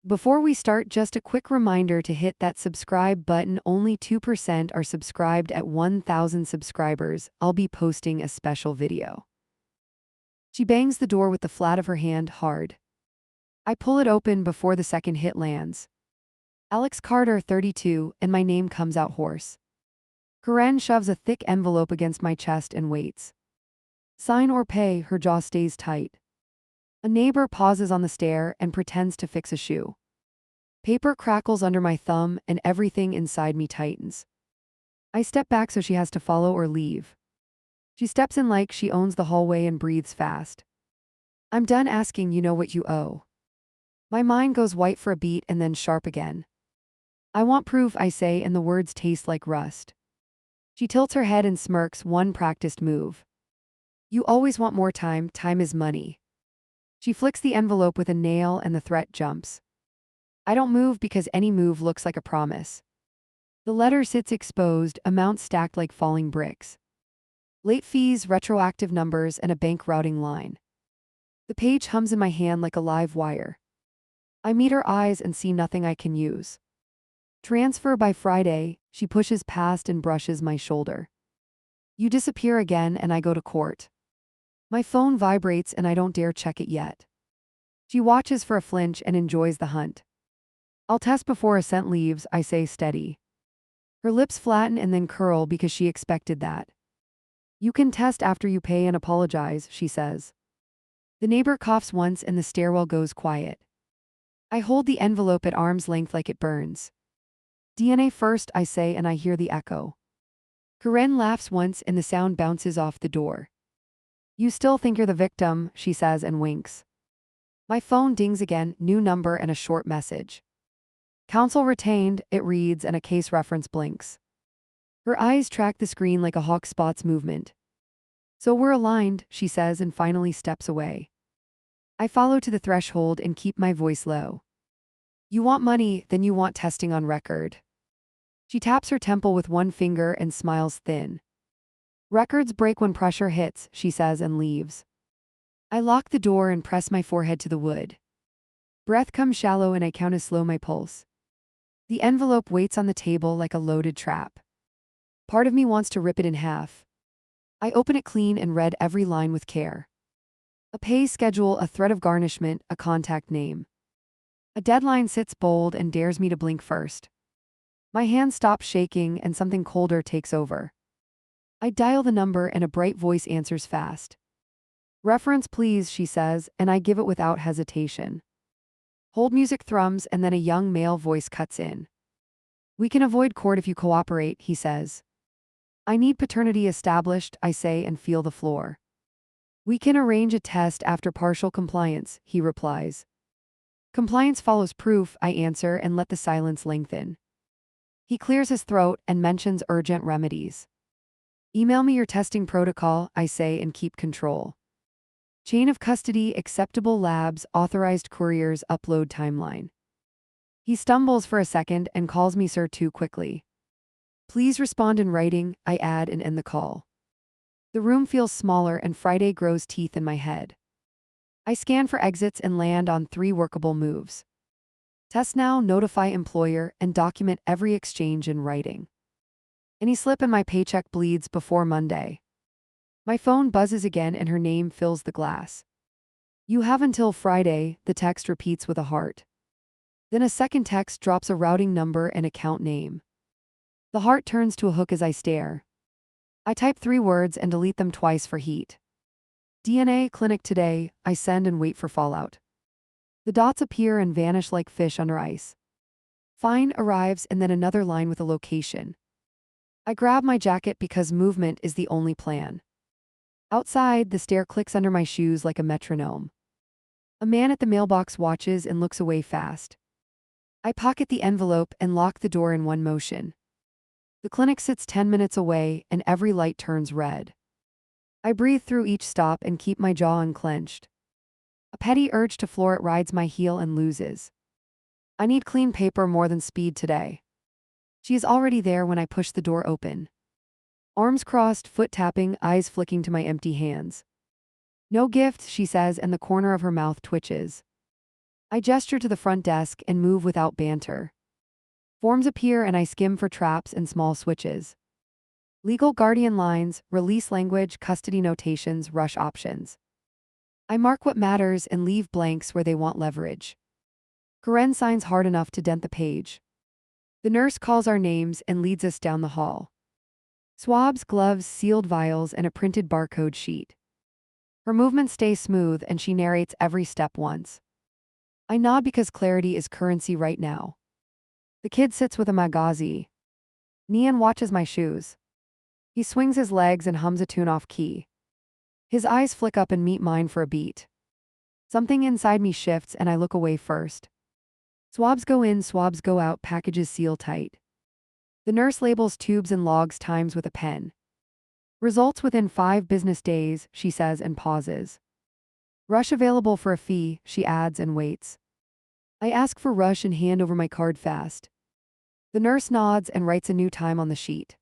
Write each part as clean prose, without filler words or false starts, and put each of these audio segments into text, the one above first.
Before we start, just a quick reminder to hit that subscribe button. Only 2% are subscribed at 1,000 subscribers. I'll be posting a special video. She bangs the door with the flat of her hand hard. I pull it open before the second hit lands. Alex Carter, 32, and my name comes out hoarse. Karen shoves a thick envelope against my chest and waits. Sign or pay. Her jaw stays tight. A neighbor pauses on the stair and pretends to fix a shoe. Paper crackles under my thumb and everything inside me tightens. I step back so she has to follow or leave. She steps in like she owns the hallway and breathes fast. I'm done asking. You know what you owe. My mind goes white for a beat and then sharp again. I want proof, I say, and the words taste like rust. She tilts her head and smirks. One practiced move. You always want more time. Time is money. She flicks the envelope with a nail and the threat jumps. I don't move because any move looks like a promise. The letter sits exposed, amounts stacked like falling bricks. Late fees, retroactive numbers, and a bank routing line. The page hums in my hand like a live wire. I meet her eyes and see nothing I can use. Transfer by Friday. She pushes past and brushes my shoulder. You disappear again and I go to court. My phone vibrates and I don't dare check it yet. She watches for a flinch and enjoys the hunt. I'll test before a cent leaves, I say steady. Her lips flatten and then curl because she expected that. You can test after you pay and apologize, she says. The neighbor coughs once and the stairwell goes quiet. I hold the envelope at arm's length like it burns. DNA first, I say, and I hear the echo. Karen laughs once and the sound bounces off the door. You still think you're the victim, she says and winks. My phone dings again, new number and a short message. Counsel retained, it reads, and a case reference blinks. Her eyes track the screen like a hawk spots movement. So we're aligned, she says and finally steps away. I follow to the threshold and keep my voice low. You want money, then you want testing on record. She taps her temple with one finger and smiles thin. Records break when pressure hits, she says and leaves. I lock the door and press my forehead to the wood. Breath comes shallow and I count as slow my pulse. The envelope waits on the table like a loaded trap. Part of me wants to rip it in half. I open it clean and read every line with care. A pay schedule, a thread of garnishment, a contact name. A deadline sits bold and dares me to blink first. My hand stops shaking and something colder takes over. I dial the number and a bright voice answers fast. Reference please, she says, and I give it without hesitation. Hold music thrums and then a young male voice cuts in. We can avoid court if you cooperate, he says. I need paternity established, I say and feel the floor. We can arrange a test after partial compliance, he replies. Compliance follows proof, I answer and let the silence lengthen. He clears his throat and mentions urgent remedies. Email me your testing protocol, I say and keep control. Chain of custody, acceptable labs, authorized couriers, upload timeline. He stumbles for a second and calls me sir too quickly. Please respond in writing, I add and end the call. The room feels smaller and Friday grows teeth in my head. I scan for exits and land on 3 workable moves. Test now, notify employer, and document every exchange in writing. Any slip in my paycheck bleeds before Monday. My phone buzzes again and her name fills the glass. You have until Friday, the text repeats with a heart. Then a second text drops a routing number and account name. The heart turns to a hook as I stare. I type 3 words and delete them twice for heat. DNA clinic today, I send and wait for fallout. The dots appear and vanish like fish under ice. Fine arrives and then another line with a location. I grab my jacket because movement is the only plan. Outside, the stair clicks under my shoes like a metronome. A man at the mailbox watches and looks away fast. I pocket the envelope and lock the door in one motion. The clinic sits 10 minutes away and every light turns red. I breathe through each stop and keep my jaw unclenched. A petty urge to floor it rides my heel and loses. I need clean paper more than speed today. She is already there when I push the door open. Arms crossed, foot tapping, eyes flicking to my empty hands. No gift, she says, and the corner of her mouth twitches. I gesture to the front desk and move without banter. Forms appear and I skim for traps and small switches. Legal guardian lines, release language, custody notations, rush options. I mark what matters and leave blanks where they want leverage. Karen signs hard enough to dent the page. The nurse calls our names and leads us down the hall. Swabs, gloves, sealed vials, and a printed barcode sheet. Her movements stay smooth and she narrates every step once. I nod because clarity is currency right now. The kid sits with a magazi. Nian watches my shoes. He swings his legs and hums a tune off key. His eyes flick up and meet mine for a beat. Something inside me shifts and I look away first. Swabs go in, swabs go out, packages seal tight. The nurse labels tubes and logs times with a pen. Results within 5 business days, she says and pauses. Rush available for a fee, she adds and waits. I ask for rush and hand over my card fast. The nurse nods and writes a new time on the sheet.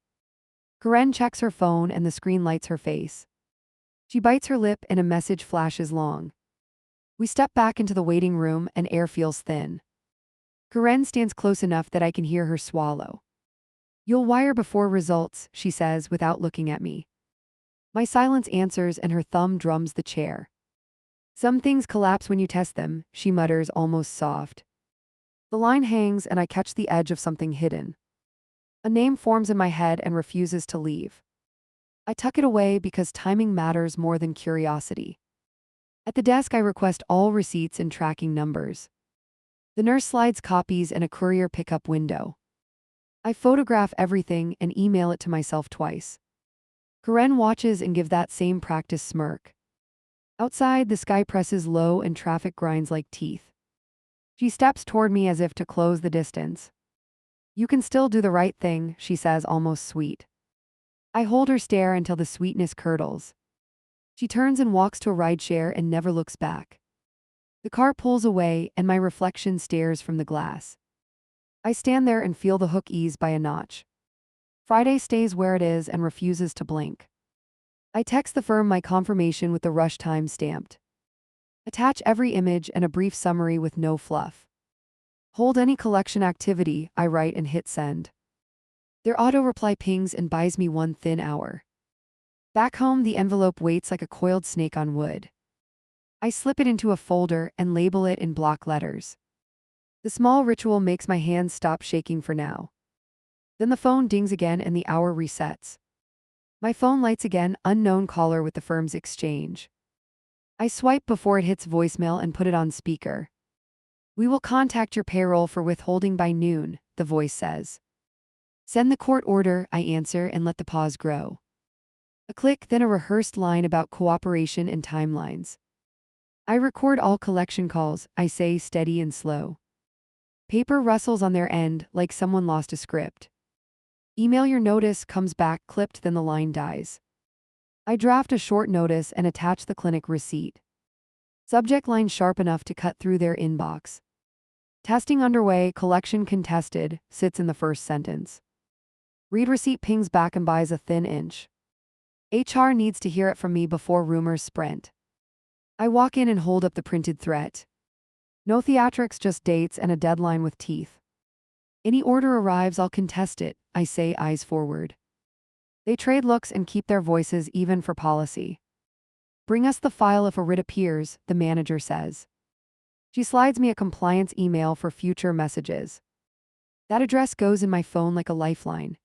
Karen checks her phone and the screen lights her face. She bites her lip and a message flashes long. We step back into the waiting room and air feels thin. Karen stands close enough that I can hear her swallow. You'll wire before results, she says without looking at me. My silence answers and her thumb drums the chair. Some things collapse when you test them, she mutters almost soft. The line hangs and I catch the edge of something hidden. A name forms in my head and refuses to leave. I tuck it away because timing matters more than curiosity. At the desk I request all receipts and tracking numbers. The nurse slides copies in a courier pickup window. I photograph everything and email it to myself twice. Karen watches and gives that same practice smirk. Outside, the sky presses low and traffic grinds like teeth. She steps toward me as if to close the distance. You can still do the right thing, she says almost sweet. I hold her stare until the sweetness curdles. She turns and walks to a rideshare and never looks back. The car pulls away and my reflection stares from the glass. I stand there and feel the hook ease by a notch. Friday stays where it is and refuses to blink. I text the firm my confirmation with the rush time stamped. Attach every image and a brief summary with no fluff. Hold any collection activity, I write and hit send. Their auto-reply pings and buys me 1 thin hour. Back home, the envelope waits like a coiled snake on wood. I slip it into a folder and label it in block letters. The small ritual makes my hands stop shaking for now. Then the phone dings again and the hour resets. My phone lights again, unknown caller with the firm's exchange. I swipe before it hits voicemail and put it on speaker. We will contact your payroll for withholding by noon, the voice says. Send the court order, I answer and let the pause grow. A click, then a rehearsed line about cooperation and timelines. I record all collection calls, I say steady and slow. Paper rustles on their end like someone lost a script. Email your notice comes back clipped, then the line dies. I draft a short notice and attach the clinic receipt. Subject line sharp enough to cut through their inbox. Testing underway, collection contested, sits in the first sentence. Read receipt pings back and buys a thin inch. HR needs to hear it from me before rumors sprint. I walk in and hold up the printed threat. No theatrics, just dates and a deadline with teeth. Any order arrives, I'll contest it, I say, eyes forward. They trade looks and keep their voices even for policy. Bring us the file if a writ appears, the manager says. She slides me a compliance email for future messages. That address goes in my phone like a lifeline.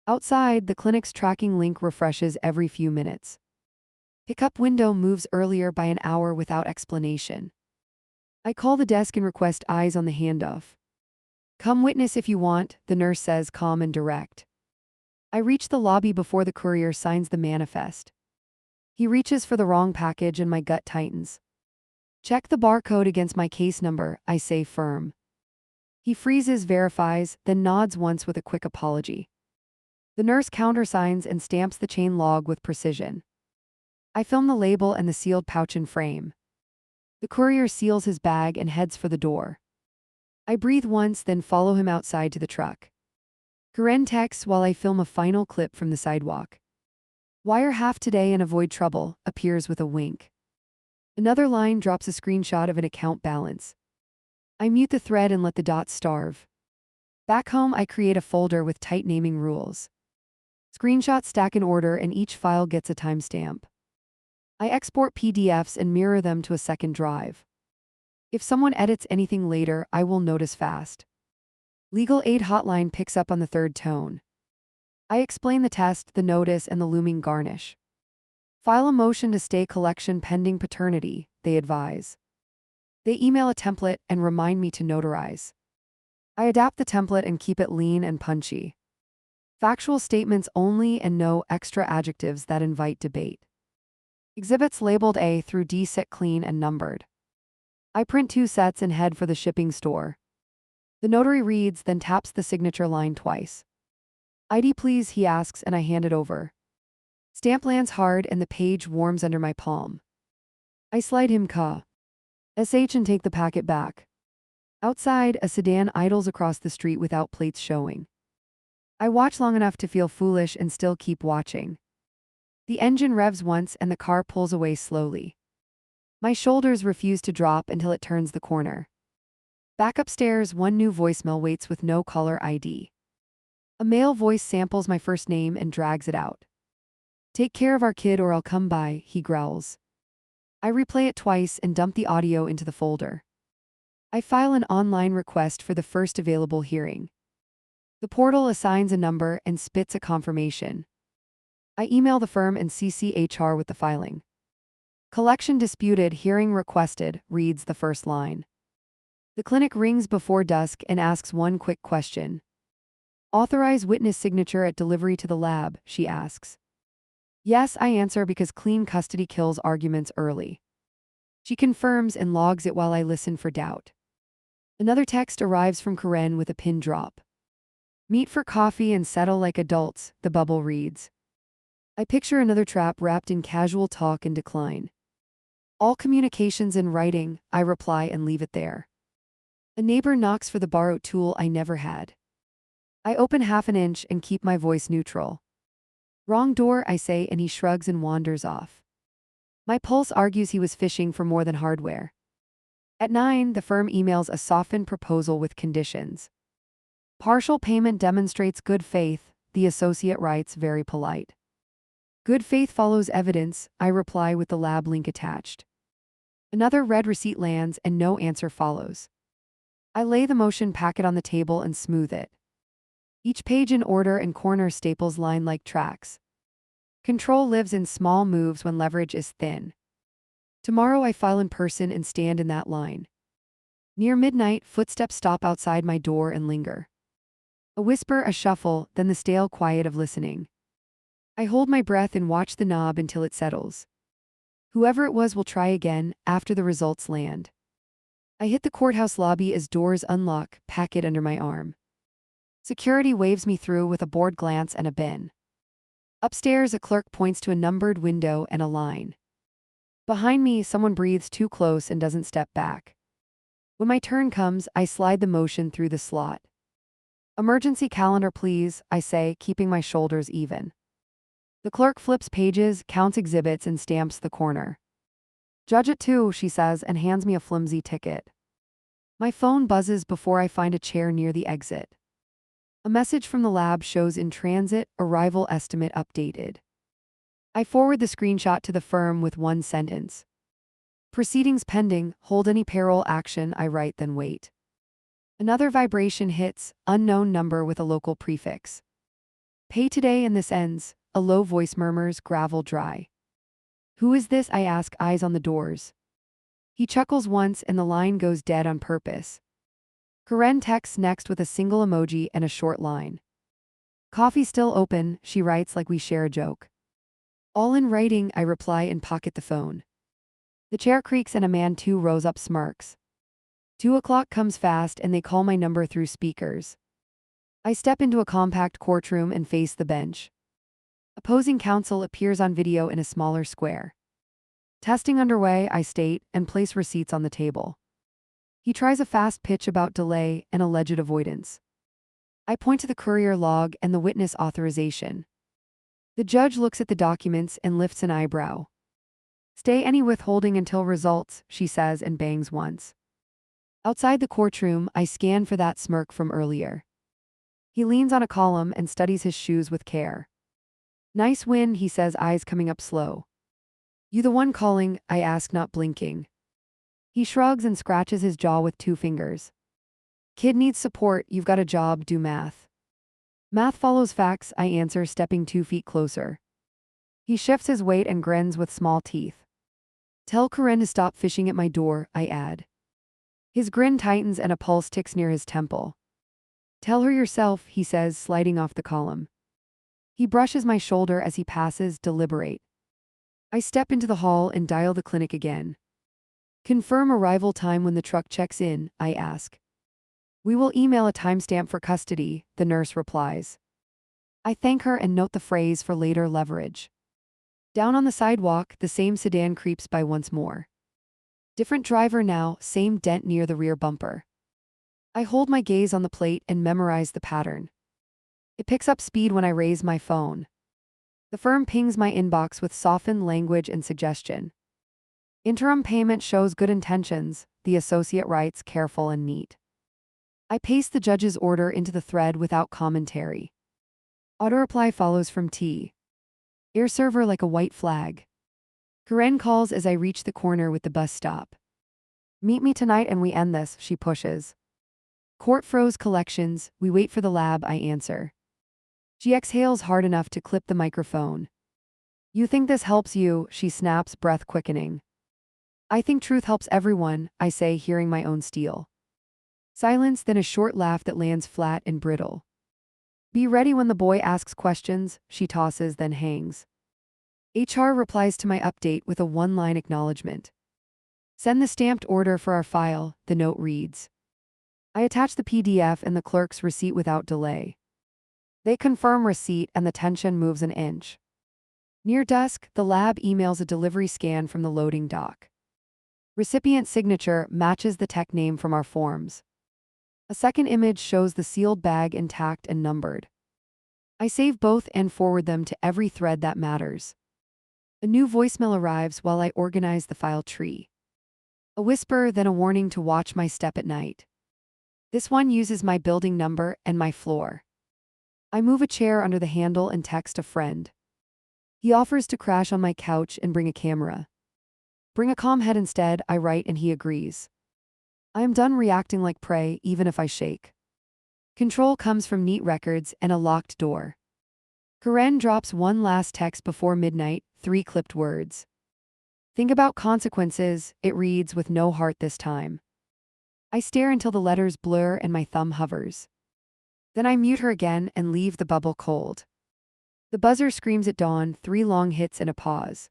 Outside, the clinic's tracking link refreshes every few minutes. Pickup window moves earlier by an hour without explanation. I call the desk and request eyes on the handoff. Come witness if you want, the nurse says, calm and direct. I reach the lobby before the courier signs the manifest. He reaches for the wrong package and my gut tightens. Check the barcode against my case number, I say, firm. He freezes, verifies, then nods once with a quick apology. The nurse countersigns and stamps the chain log with precision. I film the label and the sealed pouch and frame. The courier seals his bag and heads for the door. I breathe once, then follow him outside to the truck. Karen texts while I film a final clip from the sidewalk. Wire half today and avoid trouble, appears with a wink. Another line drops a screenshot of an account balance. I mute the thread and let the dots starve. Back home, I create a folder with tight naming rules. Screenshots stack in order and each file gets a timestamp. I export PDFs and mirror them to a second drive. If someone edits anything later, I will notice fast. Legal aid hotline picks up on the third tone. I explain the test, the notice, and the looming garnish. File a motion to stay collection pending paternity, they advise. They email a template and remind me to notarize. I adapt the template and keep it lean and punchy. Factual statements only and no extra adjectives that invite debate. Exhibits labeled A through D sit clean and numbered. I print 2 sets and head for the shipping store. The notary reads, then taps the signature line twice. ID please, he asks, and I hand it over. Stamp lands hard and the page warms under my palm. I slide him SH and take the packet back. Outside, a sedan idles across the street without plates showing. I watch long enough to feel foolish and still keep watching. The engine revs once and the car pulls away slowly. My shoulders refuse to drop until it turns the corner. Back upstairs, one new voicemail waits with no caller ID. A male voice samples my first name and drags it out. Take care of our kid or I'll come by, he growls. I replay it twice and dump the audio into the folder. I file an online request for the first available hearing. The portal assigns a number and spits a confirmation. I email the firm and CC HR with the filing. Collection disputed, hearing requested, reads the first line. The clinic rings before dusk and asks one quick question. Authorize witness signature at delivery to the lab, she asks. Yes, I answer because clean custody kills arguments early. She confirms and logs it while I listen for doubt. Another text arrives from Karen with a pin drop. Meet for coffee and settle like adults, the bubble reads. I picture another trap wrapped in casual talk and decline. All communications in writing, I reply and leave it there. A neighbor knocks for the borrowed tool I never had. I open half an inch and keep my voice neutral. Wrong door, I say, and he shrugs and wanders off. My pulse argues he was fishing for more than hardware. At 9, the firm emails a softened proposal with conditions. Partial payment demonstrates good faith, the associate writes, very polite. Good faith follows evidence, I reply with the lab link attached. Another red receipt lands and no answer follows. I lay the motion packet on the table and smooth it. Each page in order and corner staples line like tracks. Control lives in small moves when leverage is thin. Tomorrow I file in person and stand in that line. Near midnight, footsteps stop outside my door and linger. A whisper, a shuffle, then the stale quiet of listening. I hold my breath and watch the knob until it settles. Whoever it was will try again after the results land. I hit the courthouse lobby as doors unlock, packet under my arm. Security waves me through with a bored glance and a bin. Upstairs, a clerk points to a numbered window and a line. Behind me, someone breathes too close and doesn't step back. When my turn comes, I slide the motion through the slot. Emergency calendar, please, I say, keeping my shoulders even. The clerk flips pages, counts exhibits, and stamps the corner. Judge at 2, she says, and hands me a flimsy ticket. My phone buzzes before I find a chair near the exit. A message from the lab shows in transit, arrival estimate updated. I forward the screenshot to the firm with one sentence. Proceedings pending, hold any payroll action, I write, then wait. Another vibration hits, unknown number with a local prefix. Pay today and this ends, a low voice murmurs, gravel dry. Who is this, I ask, eyes on the doors. He chuckles once and the line goes dead on purpose. Karen texts next with a single emoji and a short line. Coffee still open, she writes like we share a joke. All in writing, I reply and pocket the phone. The chair creaks and a man 2 rows up smirks. 2 o'clock comes fast and they call my number through speakers. I step into a compact courtroom and face the bench. Opposing counsel appears on video in a smaller square. Testing underway, I state, and place receipts on the table. He tries a fast pitch about delay and alleged avoidance. I point to the courier log and the witness authorization. The judge looks at the documents and lifts an eyebrow. Stay any withholding until results, she says, and bangs once. Outside the courtroom, I scan for that smirk from earlier. He leans on a column and studies his shoes with care. Nice win, he says, eyes coming up slow. You the one calling? I ask, not blinking. He shrugs and scratches his jaw with 2 fingers. Kid needs support, you've got a job, do math. Math follows facts, I answer, stepping 2 feet closer. He shifts his weight and grins with small teeth. Tell Karen to stop fishing at my door, I add. His grin tightens and a pulse ticks near his temple. Tell her yourself, he says, sliding off the column. He brushes my shoulder as he passes, deliberate. I step into the hall and dial the clinic again. Confirm arrival time when the truck checks in, I ask. We will email a timestamp for custody, the nurse replies. I thank her and note the phrase for later leverage. Down on the sidewalk, the same sedan creeps by once more. Different driver now, same dent near the rear bumper. I hold my gaze on the plate and memorize the pattern. It picks up speed when I raise my phone. The firm pings my inbox with softened language and suggestion. Interim payment shows good intentions, the associate writes, careful and neat. I paste the judge's order into the thread without commentary. Auto-reply follows from T. Air server like a white flag. Karen calls as I reach the corner with the bus stop. Meet me tonight and we end this, she pushes. Court froze collections, we wait for the lab, I answer. She exhales hard enough to clip the microphone. You think this helps you, she snaps, breath quickening. I think truth helps everyone, I say, hearing my own steel. Silence, then a short laugh that lands flat and brittle. Be ready when the boy asks questions, she tosses, then hangs. HR replies to my update with a 1-line acknowledgement. Send the stamped order for our file, the note reads. I attach the PDF and the clerk's receipt without delay. They confirm receipt and the tension moves an inch. Near dusk, the lab emails a delivery scan from the loading dock. Recipient signature matches the tech name from our forms. A second image shows the sealed bag intact and numbered. I save both and forward them to every thread that matters. A new voicemail arrives while I organize the file tree. A whisper, then a warning to watch my step at night. This one uses my building number and my floor. I move a chair under the handle and text a friend. He offers to crash on my couch and bring a camera. Bring a calm head instead, I write, and he agrees. I am done reacting like prey, even if I shake. Control comes from neat records and a locked door. Karen drops one last text before midnight, 3 clipped words. Think about consequences, it reads with no heart this time. I stare until the letters blur and my thumb hovers. Then I mute her again and leave the bubble cold. The buzzer screams at dawn, 3 long hits and a pause.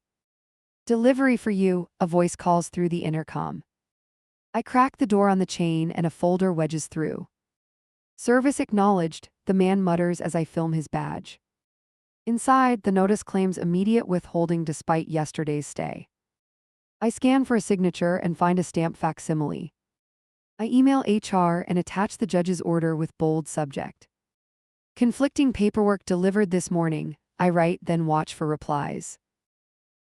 Delivery for you, a voice calls through the intercom. I crack the door on the chain and a folder wedges through. Service acknowledged, the man mutters as I film his badge. Inside, the notice claims immediate withholding despite yesterday's stay. I scan for a signature and find a stamp facsimile. I email HR and attach the judge's order with bold subject. Conflicting paperwork delivered this morning, I write, then watch for replies.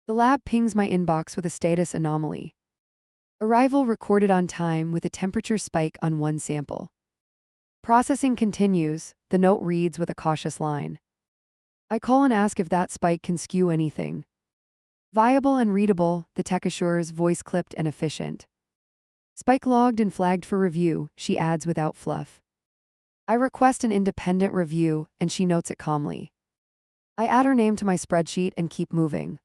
The lab pings my inbox with a status anomaly. Arrival recorded on time with a temperature spike on one sample. Processing continues, the note reads with a cautious line. I call and ask if that spike can skew anything. Viable and readable, the tech assures, voice clipped and efficient. Spike logged and flagged for review, she adds without fluff. I request an independent review, and she notes it calmly. I add her name to my spreadsheet and keep moving.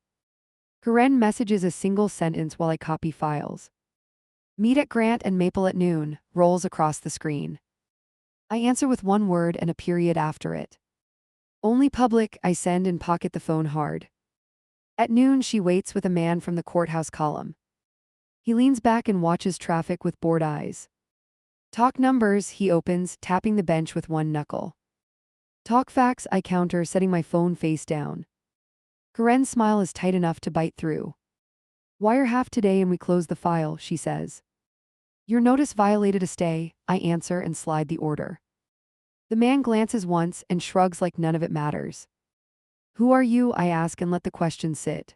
Karen messages a single sentence while I copy files. Meet at Grant and Maple at noon, rolls across the screen. I answer with 1 word and a period after it. Only public, I send and pocket the phone hard. At noon, she waits with a man from the courthouse column. He leans back and watches traffic with bored eyes. Talk numbers, he opens, tapping the bench with 1 knuckle. Talk facts, I counter, setting my phone face down. Karen's smile is tight enough to bite through. Wire half today and we close the file, she says. Your notice violated a stay, I answer and slide the order. The man glances once and shrugs like none of it matters. Who are you, I ask and let the question sit.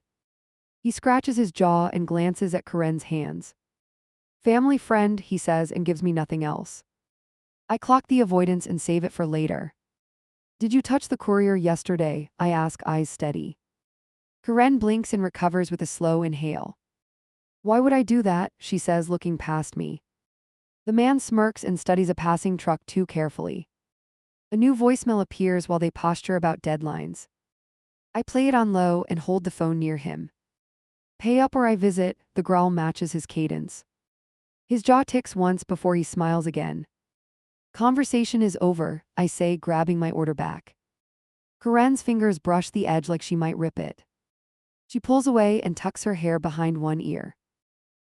He scratches his jaw and glances at Karen's hands. Family friend, he says and gives me nothing else. I clock the avoidance and save it for later. Did you touch the courier yesterday? I ask, eyes steady. Karen blinks and recovers with a slow inhale. Why would I do that? She says, looking past me. The man smirks and studies a passing truck too carefully. A new voicemail appears while they posture about deadlines. I play it on low and hold the phone near him. Pay up or I visit, the growl matches his cadence. His jaw ticks once before he smiles again. Conversation is over, I say, grabbing my order back. Karen's fingers brush the edge like she might rip it. She pulls away and tucks her hair behind one ear.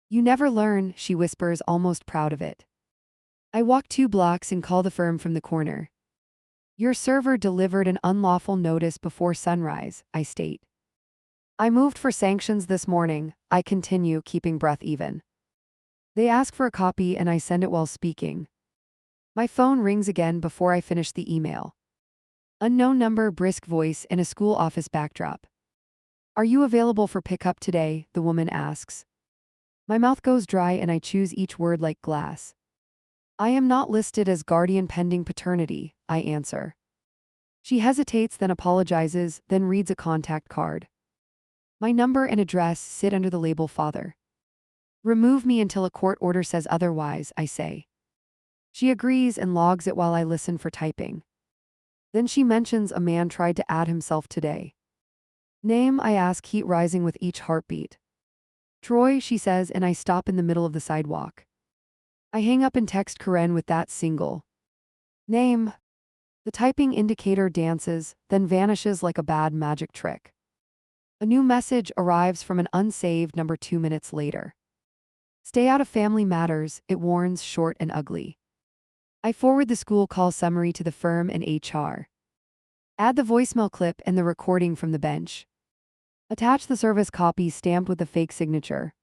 You never learn, she whispers, almost proud of it. I walk 2 blocks and call the firm from the corner. Your server delivered an unlawful notice before sunrise, I state. I moved for sanctions this morning, I continue, keeping breath even. They ask for a copy and I send it while speaking. My phone rings again before I finish the email. Unknown number, brisk voice, and a school office backdrop. Are you available for pickup today? The woman asks. My mouth goes dry and I choose each word like glass. I am not listed as guardian pending paternity, I answer. She hesitates, then apologizes, then reads a contact card. My number and address sit under the label father. Remove me until a court order says otherwise, I say. She agrees and logs it while I listen for typing. Then she mentions a man tried to add himself today. Name, I ask, heat rising with each heartbeat. Troy, she says, and I stop in the middle of the sidewalk. I hang up and text Karen with that single name. The typing indicator dances, then vanishes like a bad magic trick. A new message arrives from an unsaved number 2 minutes later. Stay out of family matters, it warns, short and ugly. I forward the school call summary to the firm and HR. Add the voicemail clip and the recording from the bench. Attach the service copy stamped with a fake signature.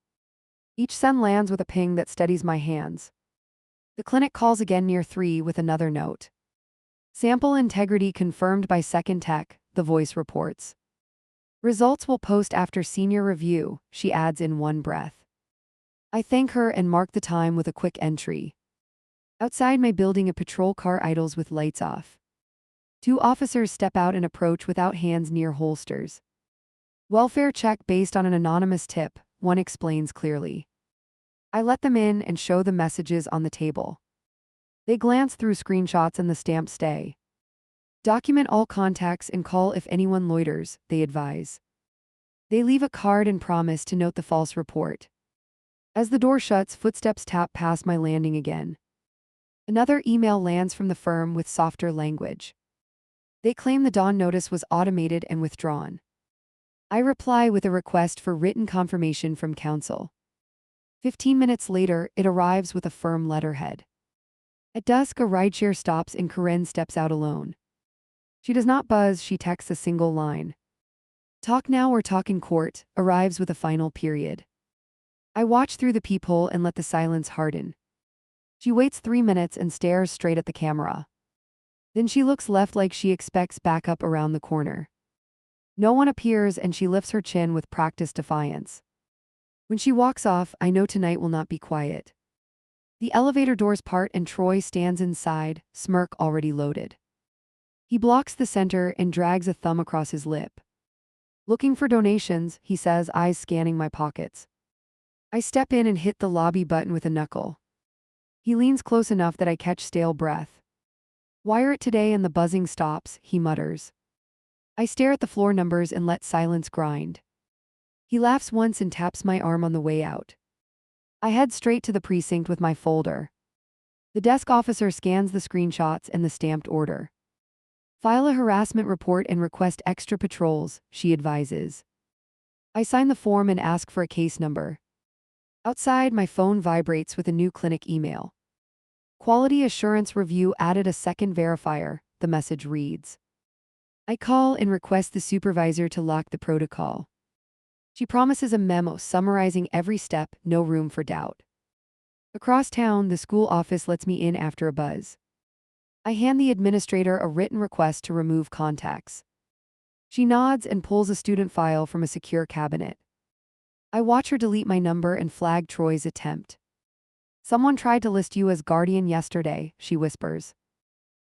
Each send lands with a ping that steadies my hands. The clinic calls again near 3 with another note. Sample integrity confirmed by Second Tech, the voice reports. Results will post after senior review, she adds in one breath. I thank her and mark the time with a quick entry. Outside my building, a patrol car idles with lights off. 2 officers step out and approach without hands near holsters. Welfare check based on an anonymous tip, one explains clearly. I let them in and show the messages on the table. They glance through screenshots and the stamp stay. Document all contacts and call if anyone loiters, they advise. They leave a card and promise to note the false report. As the door shuts, footsteps tap past my landing again. Another email lands from the firm with softer language. They claim the dawn notice was automated and withdrawn. I reply with a request for written confirmation from counsel. 15 minutes later, it arrives with a firm letterhead. At dusk, a rideshare stops and Karen steps out alone. She does not buzz, she texts a single line. Talk now or talk in court, arrives with a final period. I watch through the peephole and let the silence harden. She waits 3 minutes and stares straight at the camera. Then she looks left like she expects backup around the corner. No one appears and she lifts her chin with practiced defiance. When she walks off, I know tonight will not be quiet. The elevator doors part and Troy stands inside, smirk already loaded. He blocks the center and drags a thumb across his lip. Looking for donations, he says, eyes scanning my pockets. I step in and hit the lobby button with a knuckle. He leans close enough that I catch stale breath. Wire it today and the buzzing stops, he mutters. I stare at the floor numbers and let silence grind. He laughs once and taps my arm on the way out. I head straight to the precinct with my folder. The desk officer scans the screenshots and the stamped order. File a harassment report and request extra patrols, she advises. I sign the form and ask for a case number. Outside, my phone vibrates with a new clinic email. Quality assurance review added a second verifier, the message reads. I call and request the supervisor to lock the protocol. She promises a memo summarizing every step, no room for doubt. Across town, the school office lets me in after a buzz. I hand the administrator a written request to remove contacts. She nods and pulls a student file from a secure cabinet. I watch her delete my number and flag Troy's attempt. Someone tried to list you as guardian yesterday, she whispers.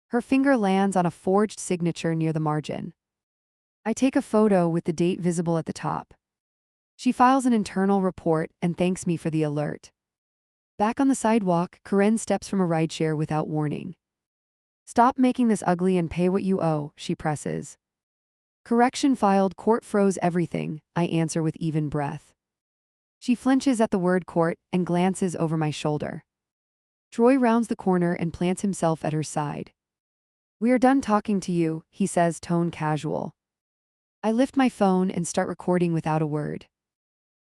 Her finger lands on a forged signature near the margin. I take a photo with the date visible at the top. She files an internal report and thanks me for the alert. Back on the sidewalk, Karen steps from a rideshare without warning. Stop making this ugly and pay what you owe, she presses. Correction filed, court froze everything, I answer with even breath. She flinches at the word court and glances over my shoulder. Troy rounds the corner and plants himself at her side. We are done talking to you, he says, tone casual. I lift my phone and start recording without a word.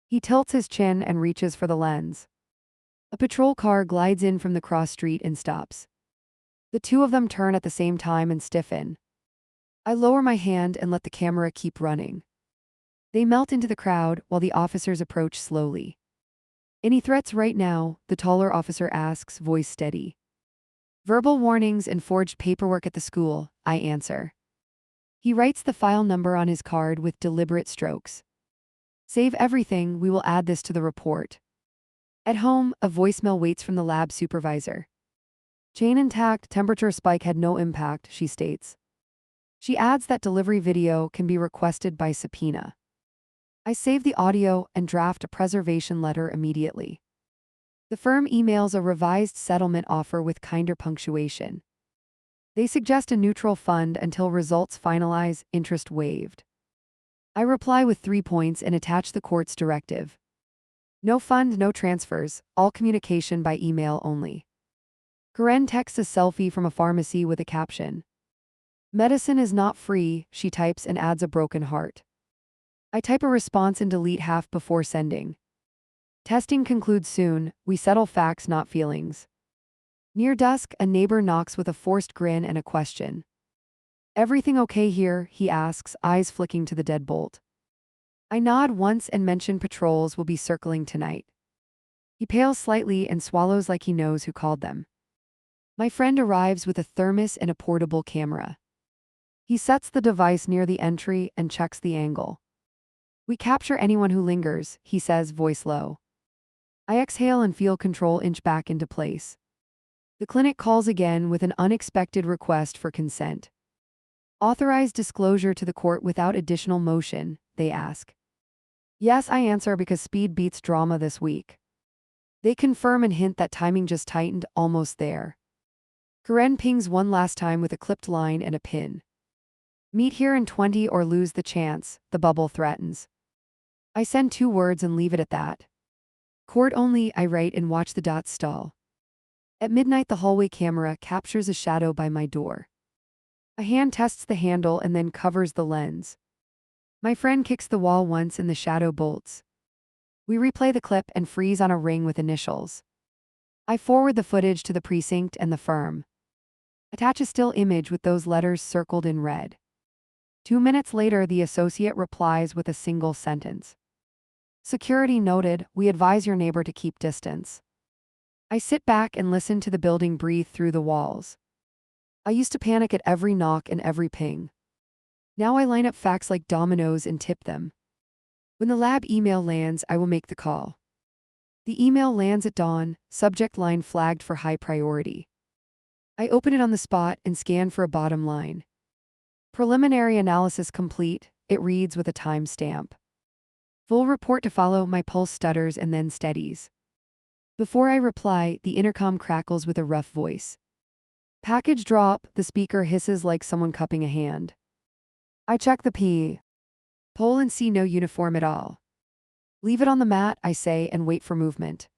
He tilts his chin and reaches for the lens. A patrol car glides in from the cross street and stops. The two of them turn at the same time and stiffen. I lower my hand and let the camera keep running. They melt into the crowd while the officers approach slowly. Any threats right now? The taller officer asks, voice steady. Verbal warnings and forged paperwork at the school, I answer. He writes the file number on his card with deliberate strokes. Save everything, we will add this to the report. At home, a voicemail waits from the lab supervisor. Chain intact, temperature spike had no impact, she states. She adds that delivery video can be requested by subpoena. I save the audio and draft a preservation letter immediately. The firm emails a revised settlement offer with kinder punctuation. They suggest a neutral fund until results finalize, interest waived. I reply with 3 points and attach the court's directive. No fund, no transfers, all communication by email only. Karen texts a selfie from a pharmacy with a caption. Medicine is not free, she types and adds a broken heart. I type a response and delete half before sending. Testing concludes soon, we settle facts, not feelings. Near dusk, a neighbor knocks with a forced grin and a question. Everything okay here? He asks, eyes flicking to the deadbolt. I nod once and mention patrols will be circling tonight. He pales slightly and swallows like he knows who called them. My friend arrives with a thermos and a portable camera. He sets the device near the entry and checks the angle. We capture anyone who lingers, he says, voice low. I exhale and feel control inch back into place. The clinic calls again with an unexpected request for consent. Authorize disclosure to the court without additional motion, they ask. Yes, I answer because speed beats drama this week. They confirm and hint that timing just tightened, almost there. Karen pings one last time with a clipped line and a pin. Meet here in 20 or lose the chance, the bubble threatens. I send 2 words and leave it at that. Court only, I write and watch the dots stall. At midnight, the hallway camera captures a shadow by my door. A hand tests the handle and then covers the lens. My friend kicks the wall once and the shadow bolts. We replay the clip and freeze on a ring with initials. I forward the footage to the precinct and the firm. Attach a still image with those letters circled in red. 2 minutes later, the associate replies with a single sentence. Security noted, we advise your neighbor to keep distance. I sit back and listen to the building breathe through the walls. I used to panic at every knock and every ping. Now I line up facts like dominoes and tip them. When the lab email lands, I will make the call. The email lands at dawn, subject line flagged for high priority. I open it on the spot and scan for a bottom line. Preliminary analysis complete, it reads with a time stamp. Full report to follow, my pulse stutters and then steadies. Before I reply, the intercom crackles with a rough voice. Package drop, the speaker hisses like someone cupping a hand. I check the P. Poll and see no uniform at all. Leave it on the mat, I say, and wait for movement.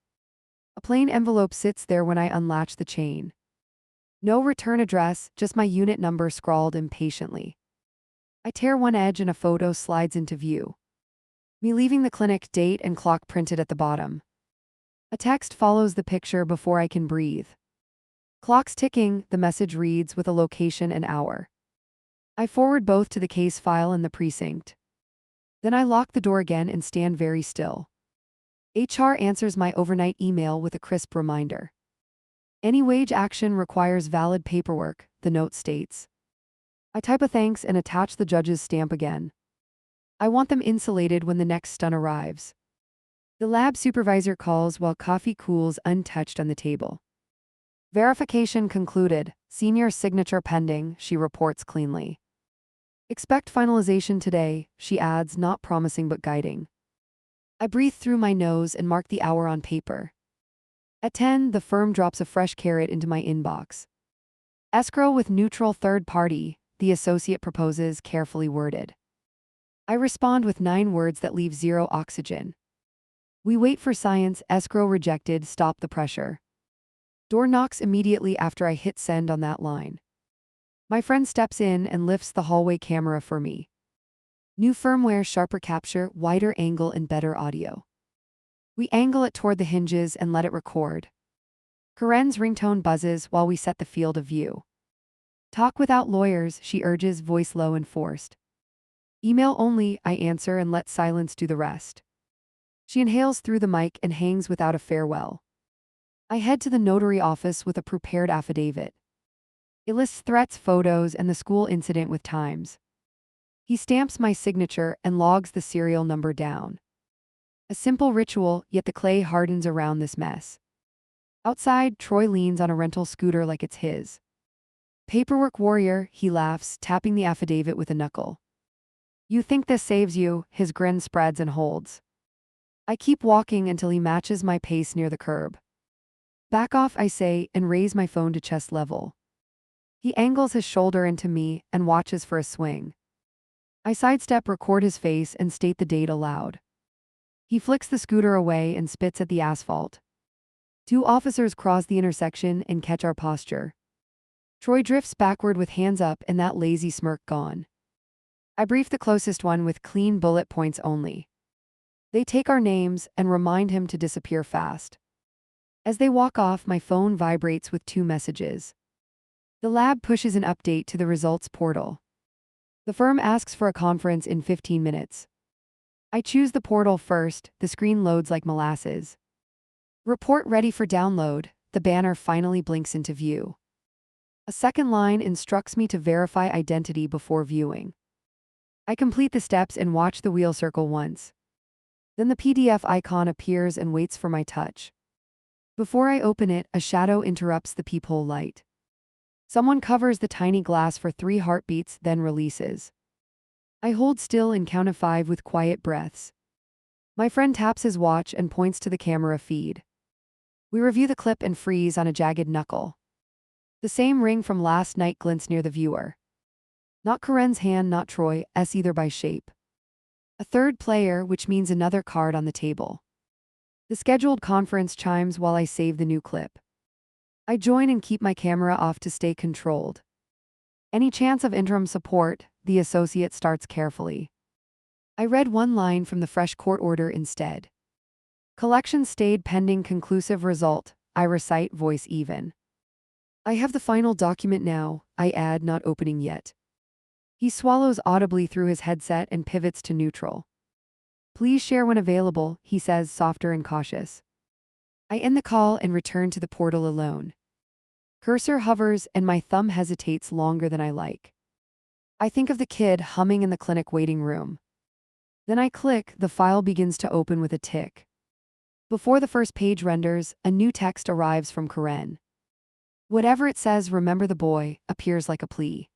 A plain envelope sits there when I unlatch the chain. No return address, just my unit number scrawled impatiently. I tear one edge and a photo slides into view. Me leaving the clinic, date and clock printed at the bottom. A text follows the picture before I can breathe. Clock's ticking, the message reads with a location and hour. I forward both to the case file in the precinct. Then I lock the door again and stand very still. HR answers my overnight email with a crisp reminder. Any wage action requires valid paperwork, the note states. I type a thanks and attach the judge's stamp again. I want them insulated when the next stun arrives. The lab supervisor calls while coffee cools untouched on the table. Verification concluded. Senior signature pending, she reports cleanly. Expect finalization today, she adds, not promising but guiding. I breathe through my nose and mark the hour on paper. At 10, the firm drops a fresh carrot into my inbox. Escrow with neutral third party, the associate proposes, carefully worded. I respond with 9 words that leave zero oxygen. We wait for science, escrow rejected, stop the pressure. Door knocks immediately after I hit send on that line. My friend steps in and lifts the hallway camera for me. New firmware, sharper capture, wider angle and better audio. We angle it toward the hinges and let it record. Karen's ringtone buzzes while we set the field of view. Talk without lawyers, she urges, voice low and forced. Email only, I answer and let silence do the rest. She inhales through the mic and hangs without a farewell. I head to the notary office with a prepared affidavit. It lists threats, photos, and the school incident with times. He stamps my signature and logs the serial number down. A simple ritual, yet the clay hardens around this mess. Outside, Troy leans on a rental scooter like it's his. Paperwork warrior, he laughs, tapping the affidavit with a knuckle. You think this saves you, his grin spreads and holds. I keep walking until he matches my pace near the curb. Back off, I say, and raise my phone to chest level. He angles his shoulder into me and watches for a swing. I sidestep, record his face, and state the date aloud. He flicks the scooter away and spits at the asphalt. 2 officers cross the intersection and catch our posture. Troy drifts backward with hands up and that lazy smirk gone. I brief the closest one with clean bullet points only. They take our names and remind him to disappear fast. As they walk off, my phone vibrates with 2 messages. The lab pushes an update to the results portal. The firm asks for a conference in 15 minutes. I choose the portal first, the screen loads like molasses. Report ready for download, the banner finally blinks into view. A second line instructs me to verify identity before viewing. I complete the steps and watch the wheel circle once. Then the PDF icon appears and waits for my touch. Before I open it, a shadow interrupts the peephole light. Someone covers the tiny glass for 3 heartbeats, then releases. I hold still and count of 5 with quiet breaths. My friend taps his watch and points to the camera feed. We review the clip and freeze on a jagged knuckle. The same ring from last night glints near the viewer. Not Karen's hand, not Troy's either by shape. A third player, which means another card on the table. The scheduled conference chimes while I save the new clip. I join and keep my camera off to stay controlled. Any chance of interim support, the associate starts carefully. I read one line from the fresh court order instead. Collection stayed pending conclusive result, I recite, voice even. I have the final document now, I add, not opening yet. He swallows audibly through his headset and pivots to neutral. Please share when available, he says, softer and cautious. I end the call and return to the portal alone. Cursor hovers and my thumb hesitates longer than I like. I think of the kid humming in the clinic waiting room. Then I click, the file begins to open with a tick. Before the first page renders, a new text arrives from Karen. Whatever it says, remember the boy, appears like a plea.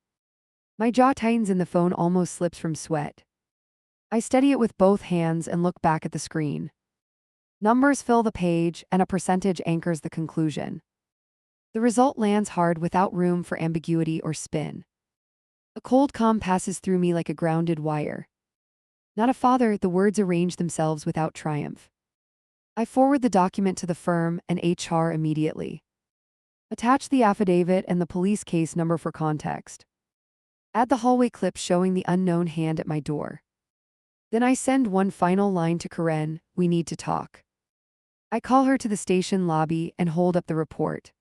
My jaw tightens and the phone almost slips from sweat. I steady it with both hands and look back at the screen. Numbers fill the page and a percentage anchors the conclusion. The result lands hard without room for ambiguity or spin. A cold calm passes through me like a grounded wire. Not a father, the words arrange themselves without triumph. I forward the document to the firm and HR immediately. Attach the affidavit and the police case number for context. Add the hallway clip showing the unknown hand at my door. Then I send one final line to Karen, we need to talk. I call her to the station lobby and hold up the report.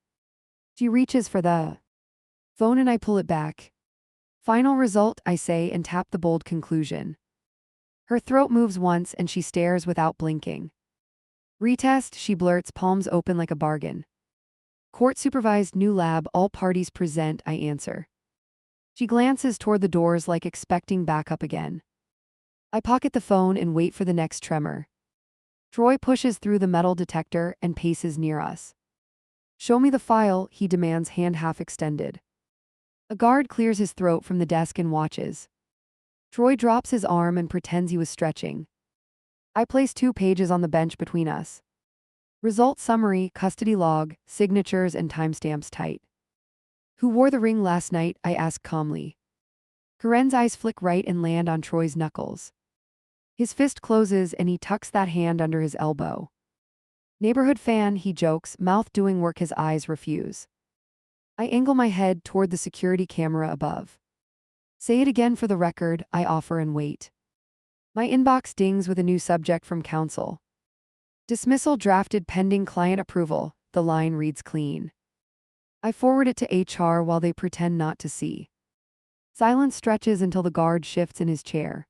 She reaches for the phone and I pull it back. Final result, I say and tap the bold conclusion. Her throat moves once and she stares without blinking. Retest, she blurts, palms open like a bargain. Court-supervised new lab, all parties present, I answer. She glances toward the doors like expecting backup again. I pocket the phone and wait for the next tremor. Troy pushes through the metal detector and paces near us. Show me the file, he demands, hand half extended. A guard clears his throat from the desk and watches. Troy drops his arm and pretends he was stretching. I place 2 pages on the bench between us. Result summary, custody log, signatures and timestamps tight. Who wore the ring last night? I ask calmly. Karen's eyes flick right and land on Troy's knuckles. His fist closes and he tucks that hand under his elbow. Neighborhood fan, he jokes, mouth doing work his eyes refuse. I angle my head toward the security camera above. Say it again for the record, I offer and wait. My inbox dings with a new subject from counsel. Dismissal drafted pending client approval, the line reads clean. I forward it to HR while they pretend not to see. Silence stretches until the guard shifts in his chair.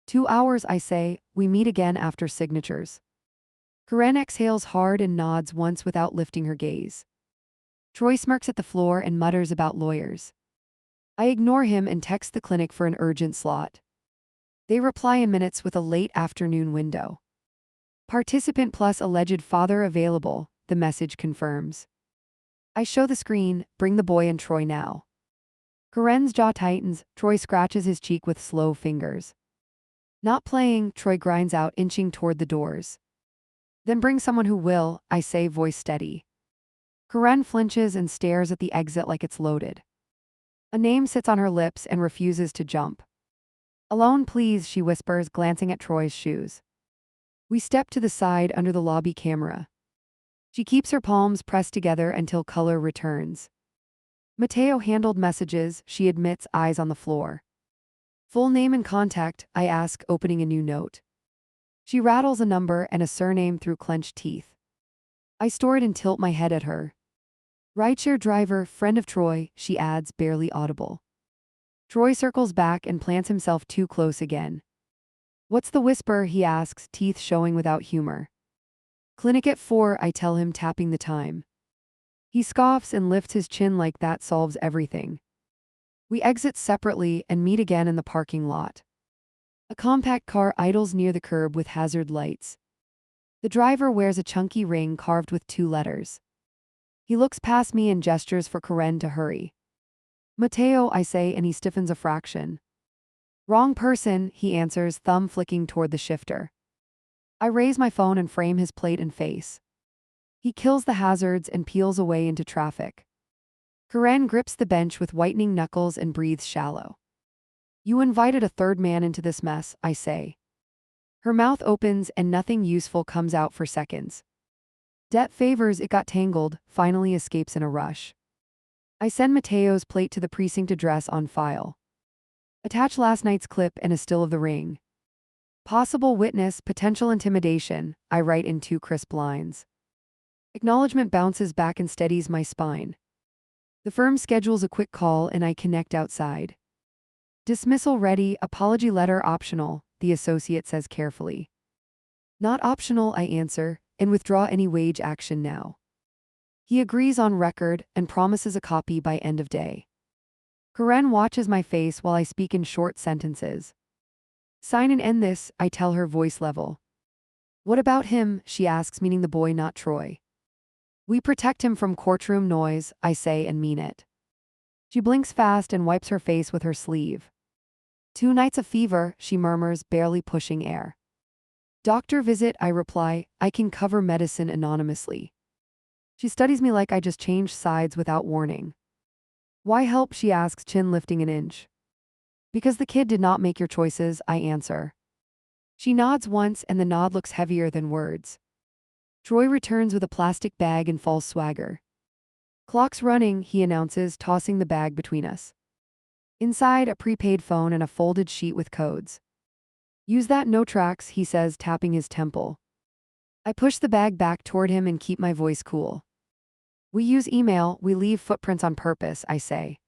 2 hours, I say, we meet again after signatures. Karen exhales hard and nods once without lifting her gaze. Troy smirks at the floor and mutters about lawyers. I ignore him and text the clinic for an urgent slot. They reply in minutes with a late afternoon window. Participant plus alleged father available, the message confirms. I show the screen, bring the boy and Troy now. Karen's jaw tightens, Troy scratches his cheek with slow fingers. Not playing, Troy grinds out, inching toward the doors. Then bring someone who will, I say, voice steady. Karen flinches and stares at the exit like it's loaded. A name sits on her lips and refuses to jump. Alone, please, she whispers, glancing at Troy's shoes. We step to the side under the lobby camera. She keeps her palms pressed together until color returns. Mateo handled messages, she admits, eyes on the floor. Full name and contact, I ask, opening a new note. She rattles a number and a surname through clenched teeth. I store it and tilt my head at her. Rideshare driver, friend of Troy, she adds, barely audible. Troy circles back and plants himself too close again. What's the whisper, he asks, teeth showing without humor. Clinic at 4, I tell him, tapping the time. He scoffs and lifts his chin like that solves everything. We exit separately and meet again in the parking lot. A compact car idles near the curb with hazard lights. The driver wears a chunky ring carved with 2 letters. He looks past me and gestures for Karen to hurry. Mateo, I say, and he stiffens a fraction. Wrong person, he answers, thumb flicking toward the shifter. I raise my phone and frame his plate and face. He kills the hazards and peels away into traffic. Karen grips the bench with whitening knuckles and breathes shallow. You invited a third man into this mess, I say. Her mouth opens and nothing useful comes out for seconds. Debt favors, it got tangled, finally escapes in a rush. I send Mateo's plate to the precinct address on file. Attach last night's clip and a still of the ring. Possible witness, potential intimidation, I write in 2 crisp lines. Acknowledgement bounces back and steadies my spine. The firm schedules a quick call and I connect outside. Dismissal ready, apology letter optional, the associate says carefully. Not optional, I answer, and withdraw any wage action now. He agrees on record and promises a copy by end of day. Karen watches my face while I speak in short sentences. Sign and end this, I tell her, voice level. What about him, she asks, meaning the boy, not Troy. We protect him from courtroom noise, I say, and mean it. She blinks fast and wipes her face with her sleeve. 2 nights of fever, she murmurs, barely pushing air. Doctor visit, I reply, I can cover medicine anonymously. She studies me like I just changed sides without warning. Why help, she asks, chin lifting an inch. Because the kid did not make your choices, I answer. She nods once and the nod looks heavier than words. Troy returns with a plastic bag and false swagger. Clock's running, he announces, tossing the bag between us. Inside, a prepaid phone and a folded sheet with codes. Use that, no tracks, he says, tapping his temple. I push the bag back toward him and keep my voice cool. We use email, we leave footprints on purpose, I say.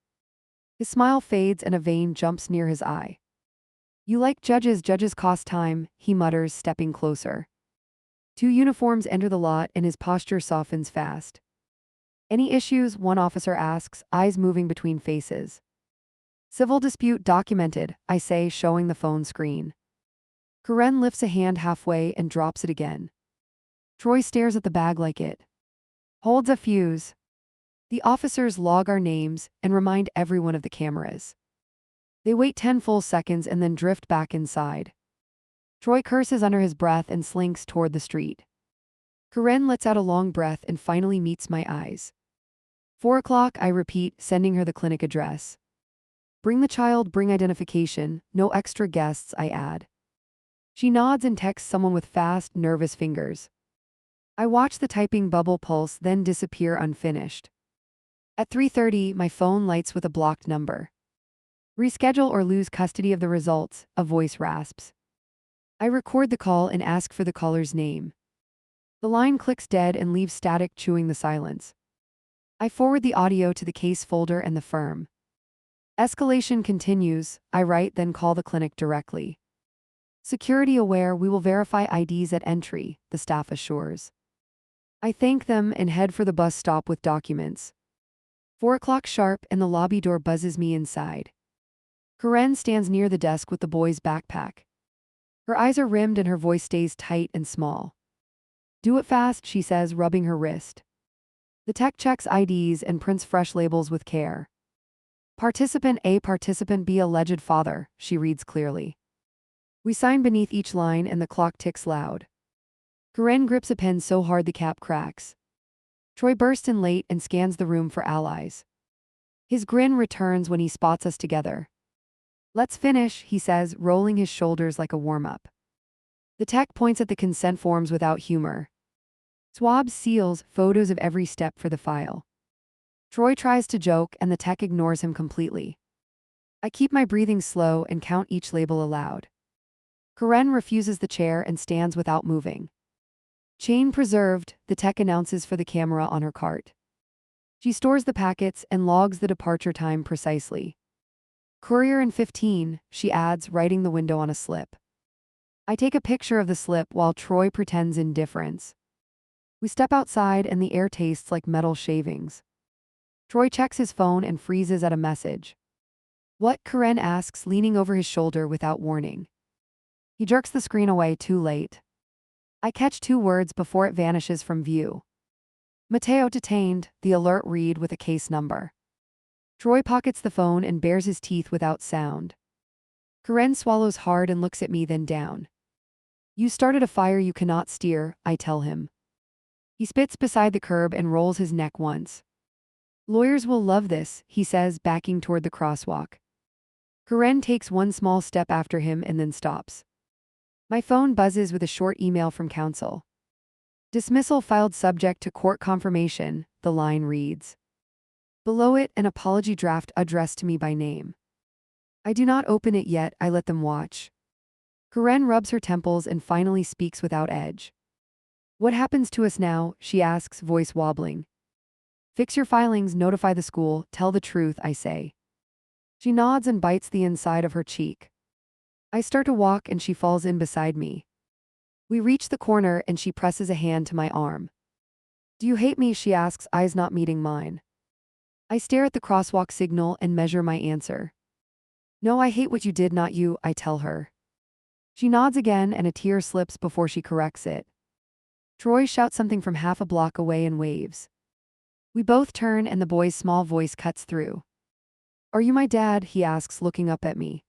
His smile fades and a vein jumps near his eye. You like judges, judges cost time, he mutters, stepping closer. 2 uniforms enter the lot and his posture softens fast. Any issues, one officer asks, eyes moving between faces. Civil dispute documented, I say, showing the phone screen. Karen lifts a hand halfway and drops it again. Troy stares at the bag like it holds a fuse. The officers log our names and remind everyone of the cameras. They wait 10 full seconds and then drift back inside. Troy curses under his breath and slinks toward the street. Karen lets out a long breath and finally meets my eyes. 4 o'clock, I repeat, sending her the clinic address. Bring the child, bring identification, no extra guests, I add. She nods and texts someone with fast, nervous fingers. I watch the typing bubble pulse then disappear unfinished. At 3:30, my phone lights with a blocked number. Reschedule or lose custody of the results, a voice rasps. I record the call and ask for the caller's name. The line clicks dead and leaves static, chewing the silence. I forward the audio to the case folder and the firm. Escalation continues, I write, then call the clinic directly. Security aware, we will verify IDs at entry, the staff assures. I thank them and head for the bus stop with documents. 4 o'clock sharp and the lobby door buzzes me inside. Karen stands near the desk with the boy's backpack. Her eyes are rimmed and her voice stays tight and small. Do it fast, she says, rubbing her wrist. The tech checks IDs and prints fresh labels with care. Participant A, Participant B, alleged father, she reads clearly. We sign beneath each line and the clock ticks loud. Karen grips a pen so hard the cap cracks. Troy bursts in late and scans the room for allies. His grin returns when he spots us together. Let's finish, he says, rolling his shoulders like a warm-up. The tech points at the consent forms without humor. Swabs, seals, photos of every step for the file. Troy tries to joke and the tech ignores him completely. I keep my breathing slow and count each label aloud. Karen refuses the chair and stands without moving. Chain preserved, the tech announces for the camera on her cart. She stores the packets and logs the departure time precisely. Courier in 15, she adds, writing the window on a slip. I take a picture of the slip while Troy pretends indifference. We step outside and the air tastes like metal shavings. Troy checks his phone and freezes at a message. What? Karen asks, leaning over his shoulder without warning. He jerks the screen away too late. I catch 2 words before it vanishes from view. Mateo detained, the alert read with a case number. Troy pockets the phone and bares his teeth without sound. Karen swallows hard and looks at me, then down. You started a fire you cannot steer, I tell him. He spits beside the curb and rolls his neck once. Lawyers will love this, he says, backing toward the crosswalk. Karen takes 1 small step after him and then stops. My phone buzzes with a short email from counsel. Dismissal filed subject to court confirmation, the line reads. Below it, an apology draft addressed to me by name. I do not open it yet, I let them watch. Karen rubs her temples and finally speaks without edge. What happens to us now? She asks, voice wobbling. Fix your filings, notify the school, tell the truth, I say. She nods and bites the inside of her cheek. I start to walk and she falls in beside me. We reach the corner and she presses a hand to my arm. Do you hate me? She asks, eyes not meeting mine. I stare at the crosswalk signal and measure my answer. No, I hate what you did, not you, I tell her. She nods again and a tear slips before she corrects it. Troy shouts something from half a block away and waves. We both turn and the boy's small voice cuts through. Are you my dad? He asks, looking up at me.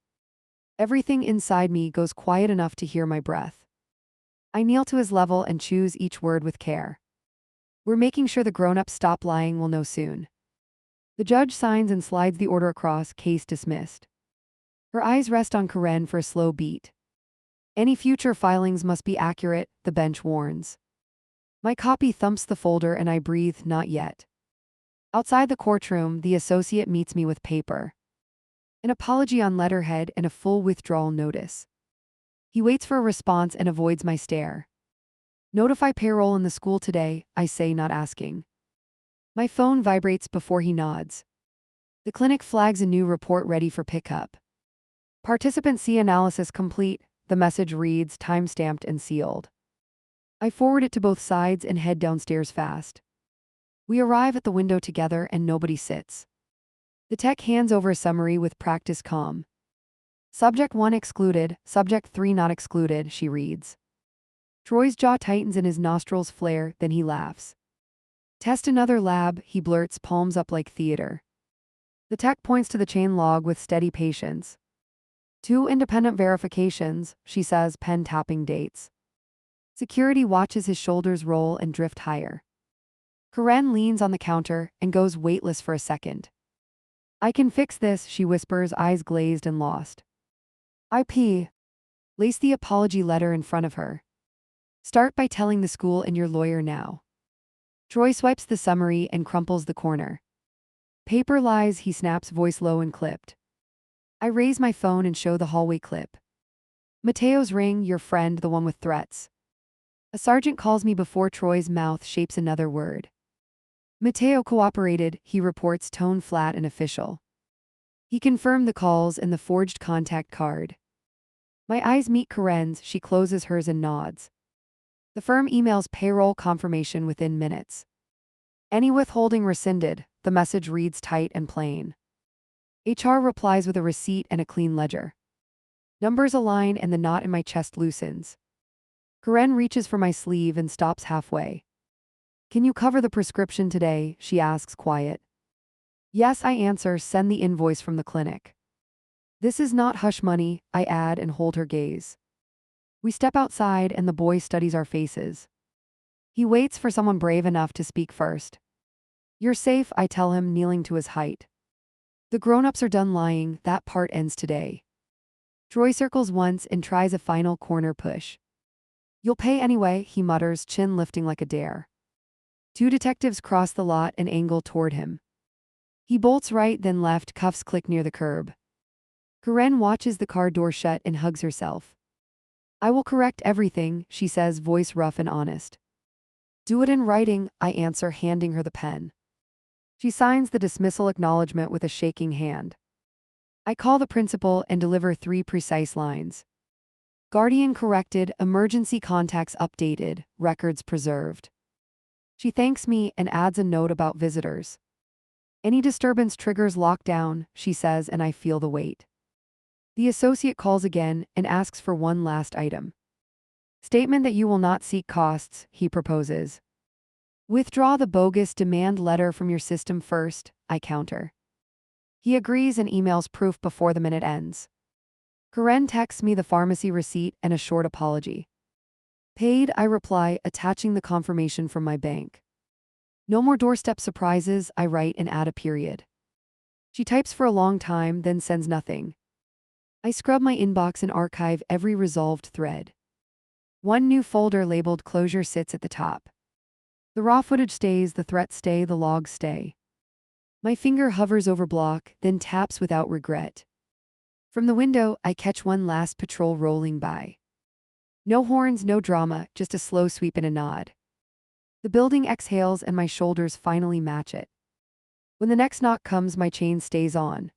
Everything inside me goes quiet enough to hear my breath. I kneel to his level and choose each word with care. We're making sure the grown-ups stop lying, we'll know soon. The judge signs and slides the order across, case dismissed. Her eyes rest on Karen for a slow beat. Any future filings must be accurate, the bench warns. My copy thumps the folder and I breathe, not yet. Outside the courtroom, the associate meets me with paper. An apology on letterhead and a full withdrawal notice. He waits for a response and avoids my stare. Notify payroll in the school today, I say, not asking. My phone vibrates before he nods. The clinic flags a new report ready for pickup. Participant C analysis complete, the message reads, time-stamped and sealed. I forward it to both sides and head downstairs fast. We arrive at the window together and nobody sits. The tech hands over a summary with practice calm. Subject 1 excluded, Subject 3 not excluded, she reads. Troy's jaw tightens and his nostrils flare, then he laughs. Test another lab, he blurts, palms up like theater. The tech points to the chain log with steady patience. 2 independent verifications, she says, pen tapping dates. Security watches his shoulders roll and drift higher. Karen leans on the counter and goes weightless for a second. I can fix this, she whispers, eyes glazed and lost. IP. Lace the apology letter in front of her. Start by telling the school and your lawyer now. Troy swipes the summary and crumples the corner. Paper lies, he snaps, voice low and clipped. I raise my phone and show the hallway clip. Mateo's ring, your friend, the one with threats. A sergeant calls me before Troy's mouth shapes another word. Mateo cooperated, he reports, tone flat and official. He confirmed the calls and the forged contact card. My eyes meet Karen's, she closes hers and nods. The firm emails payroll confirmation within minutes. Any withholding rescinded, the message reads tight and plain. HR replies with a receipt and a clean ledger. Numbers align and the knot in my chest loosens. Karen reaches for my sleeve and stops halfway. Can you cover the prescription today? She asks, quiet. Yes, I answer, send the invoice from the clinic. This is not hush money, I add and hold her gaze. We step outside and the boy studies our faces. He waits for someone brave enough to speak first. You're safe, I tell him, kneeling to his height. The grown-ups are done lying, that part ends today. Troy circles once and tries a final corner push. You'll pay anyway, he mutters, chin lifting like a dare. 2 detectives cross the lot and angle toward him. He bolts right then left, cuffs click near the curb. Karen watches the car door shut and hugs herself. I will correct everything, she says, voice rough and honest. Do it in writing, I answer, handing her the pen. She signs the dismissal acknowledgement with a shaking hand. I call the principal and deliver 3 precise lines. Guardian corrected, emergency contacts updated, records preserved. She thanks me and adds a note about visitors. Any disturbance triggers lockdown, she says, and I feel the weight. The associate calls again and asks for one last item. Statement that you will not seek costs, he proposes. Withdraw the bogus demand letter from your system first, I counter. He agrees and emails proof before the minute ends. Karen texts me the pharmacy receipt and a short apology. Paid, I reply, attaching the confirmation from my bank. No more doorstep surprises, I write and add a period. She types for a long time, then sends nothing. I scrub my inbox and archive every resolved thread. One new folder labeled closure sits at the top. The raw footage stays, the threats stay, the logs stay. My finger hovers over block, then taps without regret. From the window, I catch one last patrol rolling by. No horns, no drama, just a slow sweep and a nod. The building exhales and my shoulders finally match it. When the next knock comes, my chain stays on.